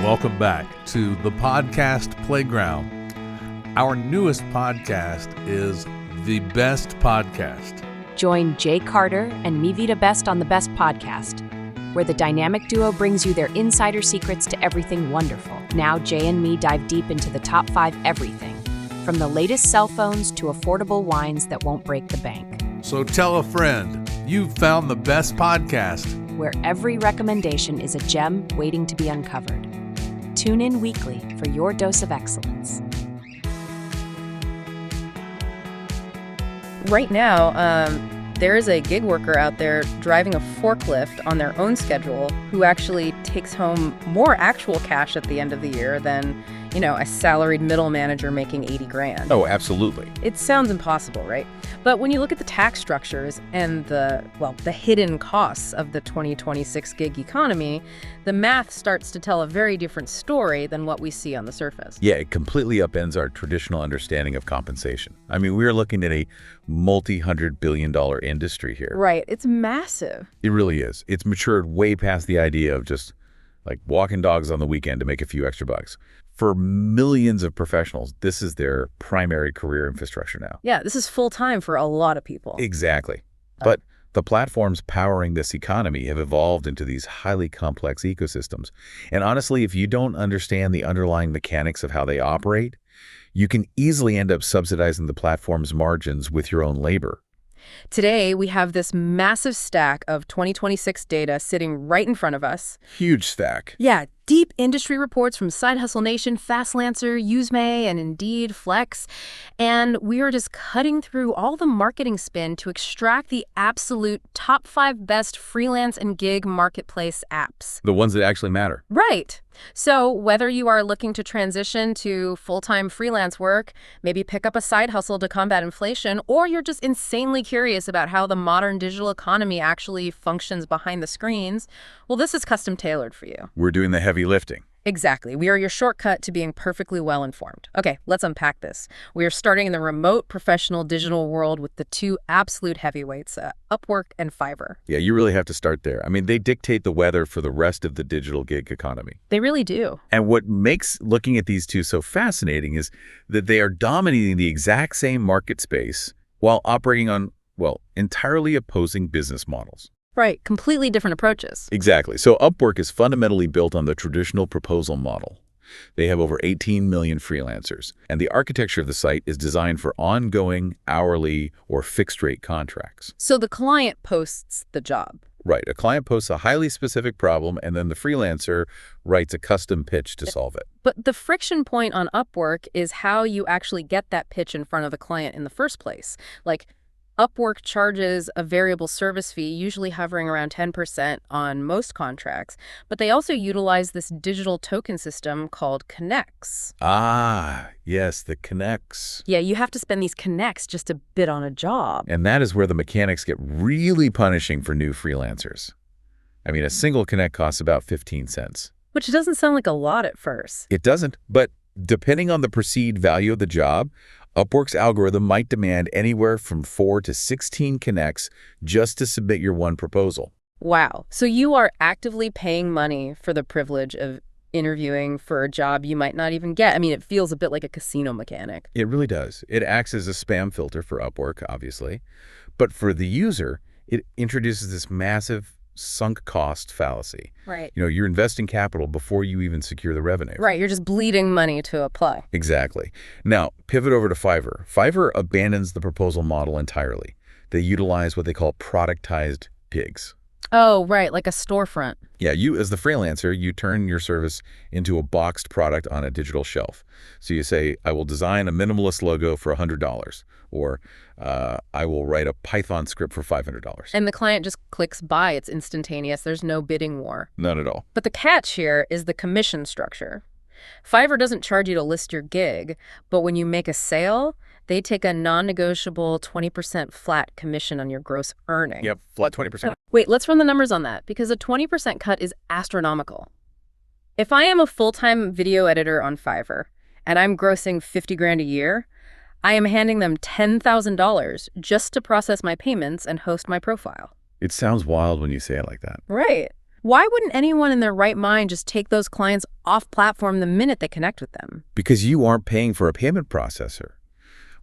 welcome back to the Podcast Playground. Our newest podcast is The Best Podcast. Join Jay Carter and me, Vida Best, on The Best Podcast, where the dynamic duo brings you their insider secrets to everything wonderful. Now Jay and me dive deep into the top 5 everything, from the latest cell phones to affordable wines that won't break the bank. So tell a friend, you've found the best podcast, where every recommendation is a gem waiting to be uncovered. Tune in weekly for your dose of excellence. Right now, there is a gig worker out there driving a forklift on their own schedule who actually takes home more actual cash at the end of the year than, a salaried middle manager making 80 grand. Oh, absolutely. It sounds impossible, right? But when you look at the tax structures and the hidden costs of the 2026 gig economy, the math starts to tell a very different story than what we see on the surface. Yeah, it completely upends our traditional understanding of compensation. I mean, we're looking at a multi-$100 billion industry here. Right. It's massive. It really is. It's matured way past the idea of just like walking dogs on the weekend to make a few extra bucks. For millions of professionals, this is their primary career infrastructure now. Yeah, this is full-time for a lot of people. Exactly. But the platforms powering this economy have evolved into these highly complex ecosystems. And honestly, if you don't understand the underlying mechanics of how they operate, you can easily end up subsidizing the platform's margins with your own labor. Today, we have this massive stack of 2026 data sitting right in front of us. Huge stack. Yeah, deep industry reports from Side Hustle Nation, Fastlancer, Usemay, and Indeed, Flex. And we are just cutting through all the marketing spin to extract the absolute top 5 best freelance and gig marketplace apps. The ones that actually matter. Right. So whether you are looking to transition to full-time freelance work, maybe pick up a side hustle to combat inflation, or you're just insanely curious about how the modern digital economy actually functions behind the screens, well, this is custom tailored for you. We're doing the heavy lifting. Exactly. We are your shortcut to being perfectly well-informed. Okay, let's unpack this. We are starting in the remote professional digital world with the 2 absolute heavyweights, Upwork and Fiverr. Yeah, you really have to start there. I mean, they dictate the weather for the rest of the digital gig economy. They really do. And what makes looking at these two so fascinating is that they are dominating the exact same market space while operating on, entirely opposing business models. Right, completely different approaches. Exactly. So Upwork is fundamentally built on the traditional proposal model. They have over 18 million freelancers, and the architecture of the site is designed for ongoing, hourly, or fixed-rate contracts. So the client posts the job. Right. A client posts a highly specific problem, and then the freelancer writes a custom pitch to solve it. But the friction point on Upwork is how you actually get that pitch in front of the client in the first place. Like, Upwork charges a variable service fee, usually hovering around 10% on most contracts, but they also utilize this digital token system called connects. Ah, yes, the connects. Yeah, you have to spend these connects just to bid on a job. And that is where the mechanics get really punishing for new freelancers. I mean, a single connect costs about 15 cents. Which doesn't sound like a lot at first. It doesn't, but depending on the perceived value of the job, Upwork's algorithm might demand anywhere from 4 to 16 connects just to submit your one proposal. Wow. So you are actively paying money for the privilege of interviewing for a job you might not even get. I mean, it feels a bit like a casino mechanic. It really does. It acts as a spam filter for Upwork, obviously. But for the user, it introduces this massive sunk cost fallacy. Right. You're investing capital before you even secure the revenue. Right. You're just bleeding money to apply. Exactly. Now, pivot over to Fiverr. Fiverr abandons the proposal model entirely. They utilize what they call productized gigs. Oh, right. Like a storefront. Yeah, you as the freelancer, you turn your service into a boxed product on a digital shelf. So you say, I will design a minimalist logo for $100, or I will write a Python script for $500. And the client just clicks buy. It's instantaneous. There's no bidding war. None at all. But the catch here is the commission structure. Fiverr doesn't charge you to list your gig, but when you make a sale, they take a non-negotiable 20% flat commission on your gross earning. Yep, flat 20%. Wait, let's run the numbers on that, because a 20% cut is astronomical. If I am a full-time video editor on Fiverr, and I'm grossing 50 grand a year, I am handing them $10,000 just to process my payments and host my profile. It sounds wild when you say it like that. Right. Why wouldn't anyone in their right mind just take those clients off platform the minute they connect with them? Because you aren't paying for a payment processor.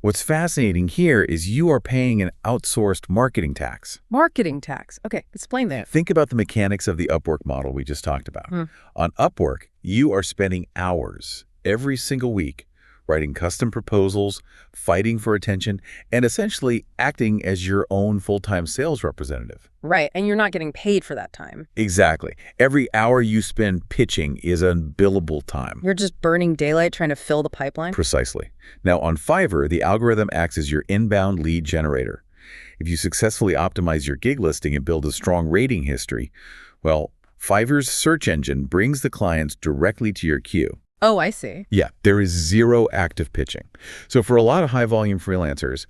What's fascinating here is you are paying an outsourced marketing tax. Marketing tax. Okay, explain that. Think about the mechanics of the Upwork model we just talked about. On Upwork, you are spending hours every single week writing custom proposals, fighting for attention, and essentially acting as your own full-time sales representative. Right, and you're not getting paid for that time. Exactly. Every hour you spend pitching is unbillable time. You're just burning daylight trying to fill the pipeline? Precisely. Now, on Fiverr, the algorithm acts as your inbound lead generator. If you successfully optimize your gig listing and build a strong rating history, well, Fiverr's search engine brings the clients directly to your queue. Oh, I see. Yeah, there is zero active pitching. So for a lot of high-volume freelancers,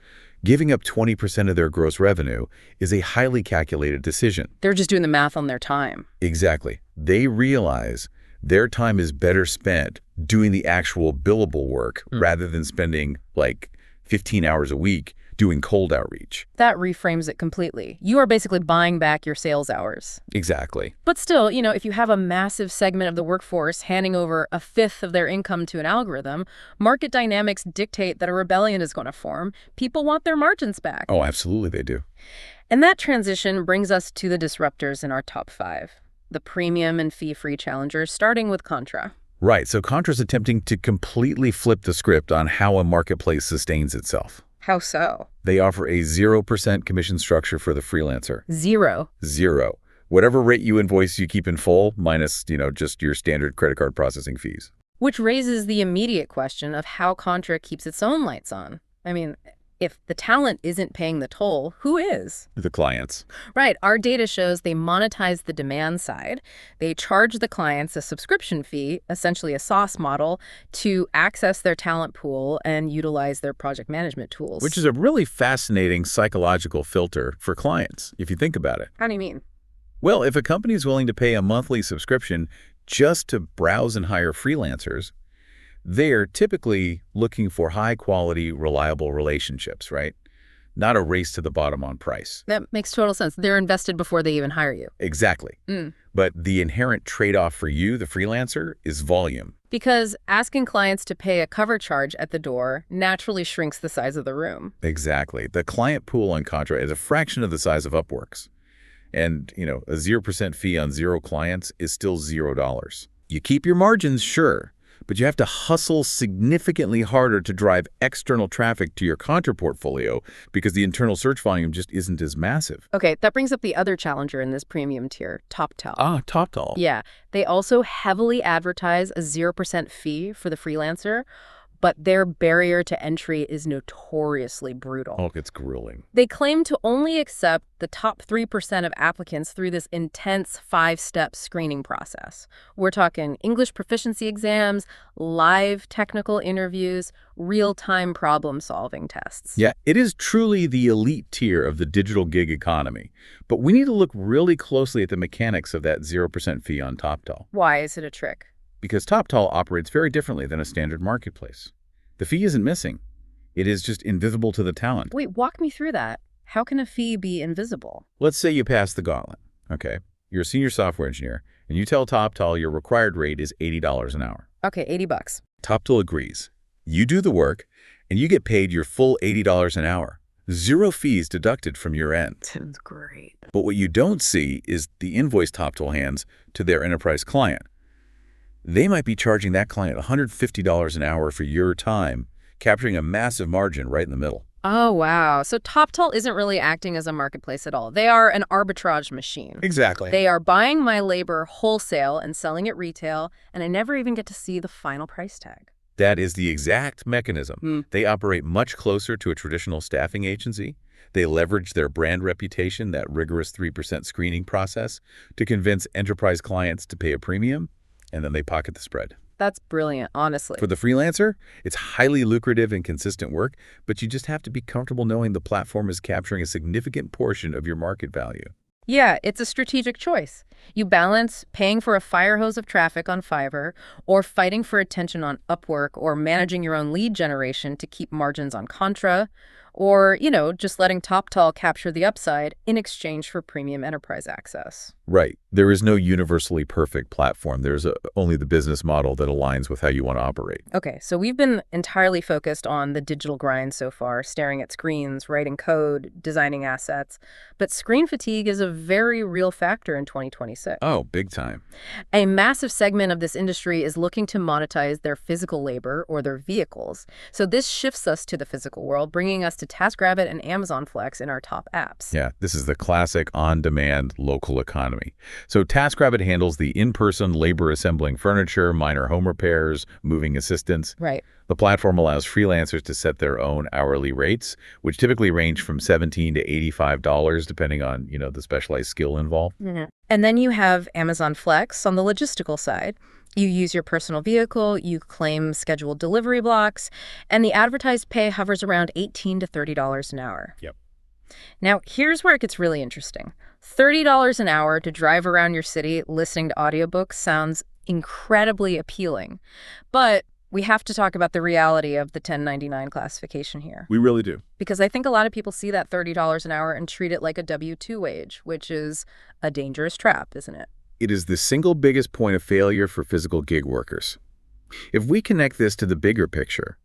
giving up 20% of their gross revenue is a highly calculated decision. They're just doing the math on their time. Exactly. They realize their time is better spent doing the actual billable work rather than spending like 15 hours a week doing cold outreach. That reframes it completely. You are basically buying back your sales hours. Exactly. But still, if you have a massive segment of the workforce handing over a fifth of their income to an algorithm, market dynamics dictate that a rebellion is going to form. People want their margins back. Oh, absolutely they do. And that transition brings us to the disruptors in our top 5. The premium and fee-free challengers, starting with Contra. Right, so Contra's attempting to completely flip the script on how a marketplace sustains itself. How so? They offer a 0% commission structure for the freelancer. Zero. Whatever rate you invoice, you keep in full, minus, just your standard credit card processing fees. Which raises the immediate question of how Contra keeps its own lights on. I mean, if the talent isn't paying the toll, who is? The clients. Right. Our data shows they monetize the demand side. They charge the clients a subscription fee, essentially a SaaS model, to access their talent pool and utilize their project management tools. Which is a really fascinating psychological filter for clients, if you think about it. How do you mean? Well, if a company is willing to pay a monthly subscription just to browse and hire freelancers, they're typically looking for high-quality, reliable relationships, right? Not a race to the bottom on price. That makes total sense. They're invested before they even hire you. Exactly. But the inherent trade-off for you, the freelancer, is volume. Because asking clients to pay a cover charge at the door naturally shrinks the size of the room. Exactly. The client pool on Contra is a fraction of the size of Upwork's. And, a 0% fee on 0 clients is still $0. You keep your margins, sure, but you have to hustle significantly harder to drive external traffic to your Contra portfolio because the internal search volume just isn't as massive. Okay, that brings up the other challenger in this premium tier, Toptal. Toptal. Yeah, they also heavily advertise a 0% fee for the freelancer, but their barrier to entry is notoriously brutal. Oh, it's grueling. They claim to only accept the top 3% of applicants through this intense 5-step screening process. We're talking English proficiency exams, live technical interviews, real-time problem-solving tests. Yeah, it is truly the elite tier of the digital gig economy. But we need to look really closely at the mechanics of that 0% fee on Toptal. Why is it a trick? Because Toptal operates very differently than a standard marketplace. The fee isn't missing. It is just invisible to the talent. Wait, walk me through that. How can a fee be invisible? Let's say you pass the gauntlet, okay? You're a senior software engineer, and you tell Toptal your required rate is $80 an hour. Okay, $80. Toptal agrees. You do the work, and you get paid your full $80 an hour. 0 fees deducted from your end. Sounds great. But what you don't see is the invoice Toptal hands to their enterprise client. They might be charging that client $150 an hour for your time, capturing a massive margin right in the middle. Oh, wow. So Toptal isn't really acting as a marketplace at all. They are an arbitrage machine. Exactly. They are buying my labor wholesale and selling it retail, and I never even get to see the final price tag. That is the exact mechanism. They operate much closer to a traditional staffing agency. They leverage their brand reputation, that rigorous 3% screening process, to convince enterprise clients to pay a premium, and then they pocket the spread. That's brilliant, honestly. For the freelancer, it's highly lucrative and consistent work, but you just have to be comfortable knowing the platform is capturing a significant portion of your market value. Yeah, it's a strategic choice. You balance paying for a fire hose of traffic on Fiverr or fighting for attention on Upwork or managing your own lead generation to keep margins on Contra, Or, just letting Toptal capture the upside in exchange for premium enterprise access. Right. There is no universally perfect platform. There's only the business model that aligns with how you want to operate. Okay, so we've been entirely focused on the digital grind so far, staring at screens, writing code, designing assets. But screen fatigue is a very real factor in 2026. Oh, big time. A massive segment of this industry is looking to monetize their physical labor or their vehicles. So this shifts us to the physical world, bringing us to TaskRabbit and Amazon Flex in our top apps. Yeah, this is the classic on-demand local economy. So TaskRabbit handles the in-person labor assembling furniture, minor home repairs, moving assistance. Right. The platform allows freelancers to set their own hourly rates, which typically range from $17 to $85, depending on, the specialized skill involved. Mm-hmm. And then you have Amazon Flex on the logistical side. You use your personal vehicle, you claim scheduled delivery blocks, and the advertised pay hovers around $18 to $30 an hour. Yep. Now, here's where it gets really interesting. $30 an hour to drive around your city listening to audiobooks sounds incredibly appealing. But we have to talk about the reality of the 1099 classification here. We really do. Because I think a lot of people see that $30 an hour and treat it like a W-2 wage, which is a dangerous trap, isn't it? It is the single biggest point of failure for physical gig workers. If we connect this to the bigger picture,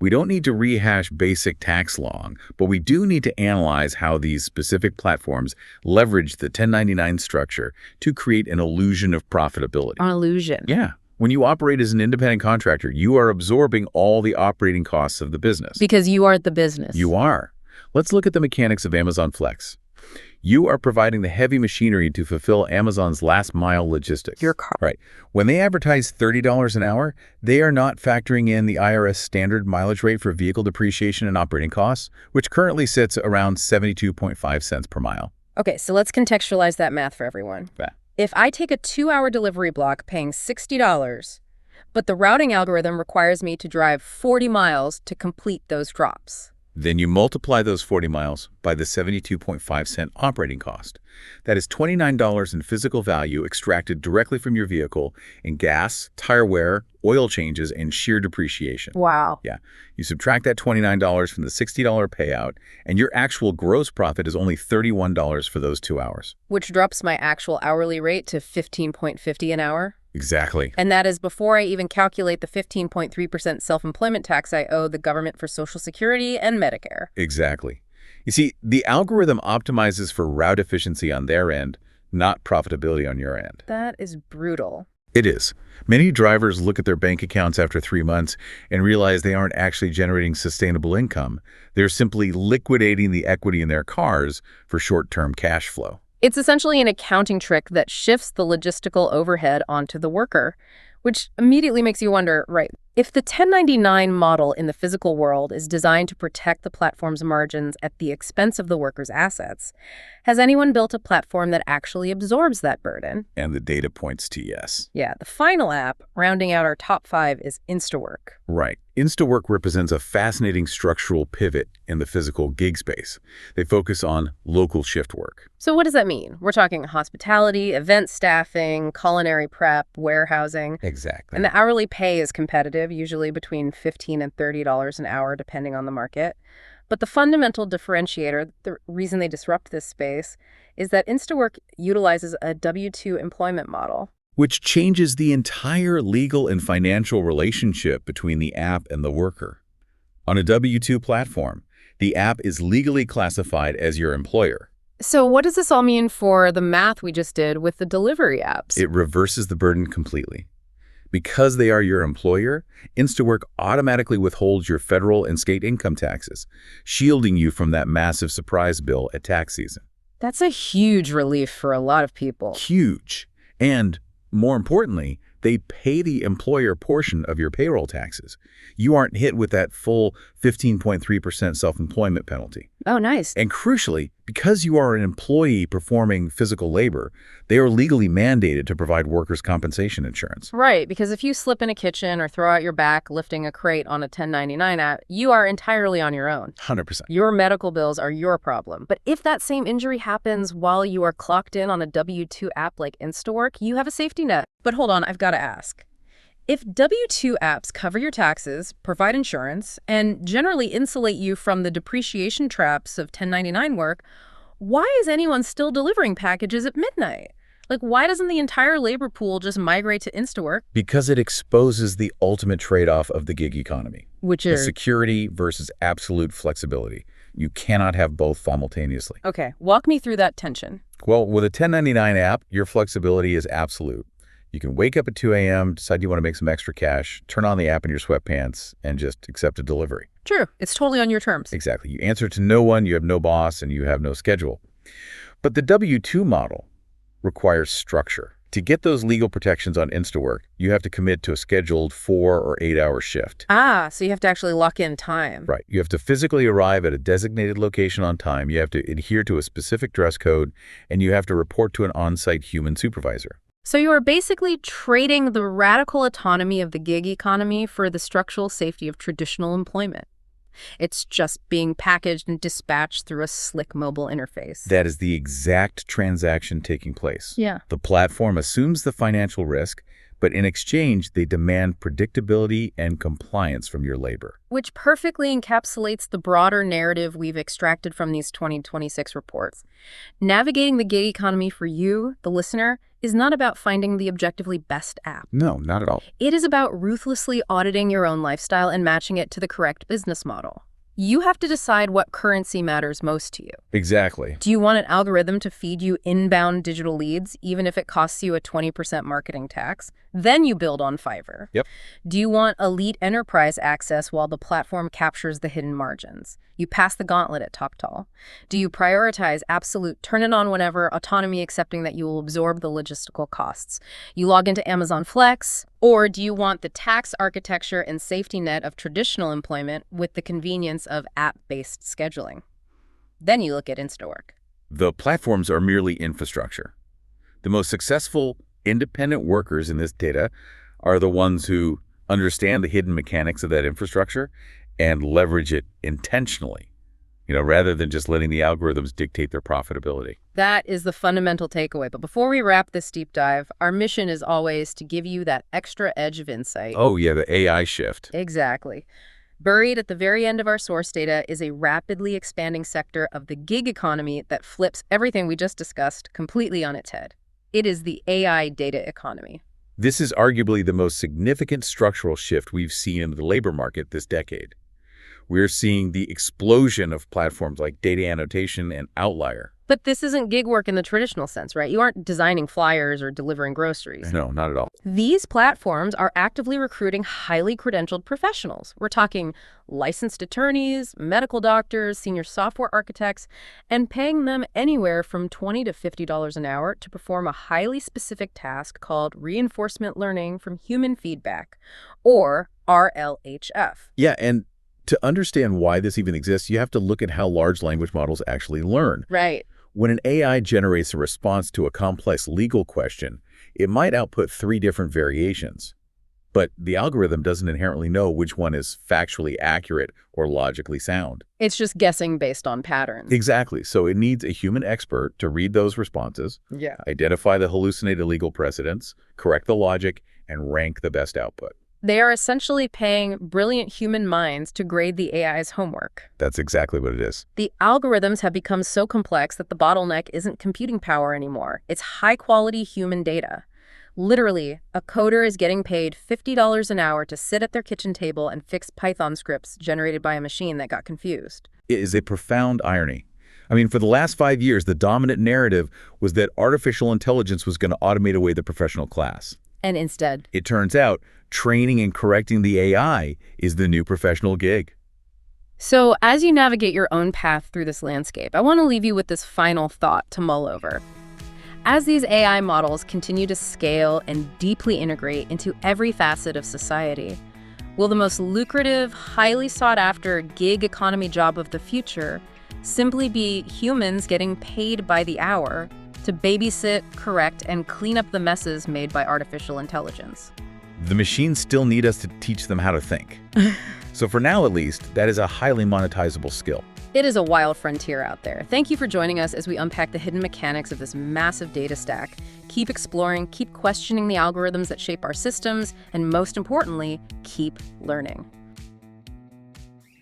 we don't need to rehash basic tax law, but we do need to analyze how these specific platforms leverage the 1099 structure to create an illusion of profitability. An illusion. Yeah. When you operate as an independent contractor, you are absorbing all the operating costs of the business. Because you are the business. You are. Let's look at the mechanics of Amazon Flex. You are providing the heavy machinery to fulfill Amazon's last-mile logistics. Your car. Right. When they advertise $30 an hour, they are not factoring in the IRS standard mileage rate for vehicle depreciation and operating costs, which currently sits around 72.5 cents per mile. Okay, so let's contextualize that math for everyone. Yeah. If I take a 2-hour delivery block paying $60, but the routing algorithm requires me to drive 40 miles to complete those drops. Then you multiply those 40 miles by the 72.5-cent operating cost. That is $29 in physical value extracted directly from your vehicle in gas, tire wear, oil changes, and sheer depreciation. Wow. Yeah. You subtract that $29 from the $60 payout, and your actual gross profit is only $31 for those 2 hours. Which drops my actual hourly rate to $15.50 an hour. Exactly. And that is before I even calculate the 15.3% self-employment tax I owe the government for Social Security and Medicare. Exactly. You see, the algorithm optimizes for route efficiency on their end, not profitability on your end. That is brutal. It is. Many drivers look at their bank accounts after 3 months and realize they aren't actually generating sustainable income. They're simply liquidating the equity in their cars for short-term cash flow. It's essentially an accounting trick that shifts the logistical overhead onto the worker, which immediately makes you wonder, right, if the 1099 model in the physical world is designed to protect the platform's margins at the expense of the worker's assets, has anyone built a platform that actually absorbs that burden? And the data points to yes. Yeah, the final app, rounding out our top 5, is Instawork. Right. Instawork represents a fascinating structural pivot in the physical gig space. They focus on local shift work. So what does that mean? We're talking hospitality, event staffing, culinary prep, warehousing. Exactly. And the hourly pay is competitive, usually between $15 and $30 an hour, depending on the market. But the fundamental differentiator, the reason they disrupt this space, is that Instawork utilizes a W-2 employment model. Which changes the entire legal and financial relationship between the app and the worker. On a W-2 platform, the app is legally classified as your employer. So what does this all mean for the math we just did with the delivery apps? It reverses the burden completely. Because they are your employer, Instawork automatically withholds your federal and state income taxes, shielding you from that massive surprise bill at tax season. That's a huge relief for a lot of people. Huge. And more importantly, they pay the employer portion of your payroll taxes. You aren't hit with that full 15.3% self-employment penalty. Oh, nice. And crucially, because you are an employee performing physical labor, they are legally mandated to provide workers' compensation insurance. Right, because if you slip in a kitchen or throw out your back lifting a crate on a 1099 app, you are entirely on your own. 100%. Your medical bills are your problem. But if that same injury happens while you are clocked in on a W-2 app like Instawork, you have a safety net. But hold on, I've got to ask. If W-2 apps cover your taxes, provide insurance, and generally insulate you from the depreciation traps of 1099 work, why is anyone still delivering packages at midnight? Like, why doesn't the entire labor pool just migrate to InstaWork? Because it exposes the ultimate trade-off of the gig economy. Which The is... security versus absolute flexibility. You cannot have both simultaneously. Okay, walk me through that tension. Well, with a 1099 app, your flexibility is absolute. You can wake up at 2 a.m., decide you want to make some extra cash, turn on the app in your sweatpants, and just accept a delivery. True, it's totally on your terms. Exactly. You answer to no one, you have no boss, and you have no schedule. But the W-2 model requires structure. To get those legal protections on InstaWork, you have to commit to a scheduled 4 or 8 hour shift. So you have to actually lock in time. Right. You have to physically arrive at a designated location on time. You have to adhere to a specific dress code, and you have to report to an on-site human supervisor. So you are basically trading the radical autonomy of the gig economy for the structural safety of traditional employment. It's just being packaged and dispatched through a slick mobile interface. That is the exact transaction taking place. Yeah. The platform assumes the financial risk, but in exchange, they demand predictability and compliance from your labor. Which perfectly encapsulates the broader narrative we've extracted from these 2026 reports. Navigating the gig economy for you, the listener, is not about finding the objectively best app. No, not at all. It is about ruthlessly auditing your own lifestyle and matching it to the correct business model. You have to decide what currency matters most to you. Exactly. Do you want an algorithm to feed you inbound digital leads, even if it costs you a 20% marketing tax? Then you build on Fiverr. Yep. Do you want elite enterprise access while the platform captures the hidden margins? You pass the gauntlet at Toptal. Do you prioritize absolute turn it on whenever autonomy, accepting that you will absorb the logistical costs? You log into Amazon Flex? Or do you want the tax architecture and safety net of traditional employment with the convenience of app-based scheduling? Then you look at InstaWork. The platforms are merely infrastructure. The most successful independent workers in this data are the ones who understand the hidden mechanics of that infrastructure and leverage it intentionally, rather than just letting the algorithms dictate their profitability. That is the fundamental takeaway. But before we wrap this deep dive, our mission is always to give you that extra edge of insight. Oh, yeah, the AI shift. Exactly. Buried at the very end of our source data is a rapidly expanding sector of the gig economy that flips everything we just discussed completely on its head. It is the AI data economy. This is arguably the most significant structural shift we've seen in the labor market this decade. We're seeing the explosion of platforms like data annotation and Outlier. But this isn't gig work in the traditional sense, right? You aren't designing flyers or delivering groceries. No, not at all. These platforms are actively recruiting highly credentialed professionals. We're talking licensed attorneys, medical doctors, senior software architects, and paying them anywhere from $20 to $50 an hour to perform a highly specific task called reinforcement learning from human feedback, or RLHF. Yeah, and to understand why this even exists, you have to look at how large language models actually learn. Right. When an AI generates a response to a complex legal question, it might output 3 different variations. But the algorithm doesn't inherently know which one is factually accurate or logically sound. It's just guessing based on patterns. Exactly. So it needs a human expert to read those responses, identify the hallucinated legal precedents, correct the logic, and rank the best output. They are essentially paying brilliant human minds to grade the AI's homework. That's exactly what it is. The algorithms have become so complex that the bottleneck isn't computing power anymore. It's high-quality human data. Literally, a coder is getting paid $50 an hour to sit at their kitchen table and fix Python scripts generated by a machine that got confused. It is a profound irony. I mean, for the last 5 years, the dominant narrative was that artificial intelligence was going to automate away the professional class. And instead, it turns out training and correcting the AI is the new professional gig. So as you navigate your own path through this landscape, I want to leave you with this final thought to mull over. As these AI models continue to scale and deeply integrate into every facet of society, will the most lucrative, highly sought-after gig economy job of the future simply be humans getting paid by the hour to babysit, correct, and clean up the messes made by artificial intelligence? The machines still need us to teach them how to think. So for now, at least, that is a highly monetizable skill. It is a wild frontier out there. Thank you for joining us as we unpack the hidden mechanics of this massive data stack. Keep exploring, keep questioning the algorithms that shape our systems, and most importantly, keep learning.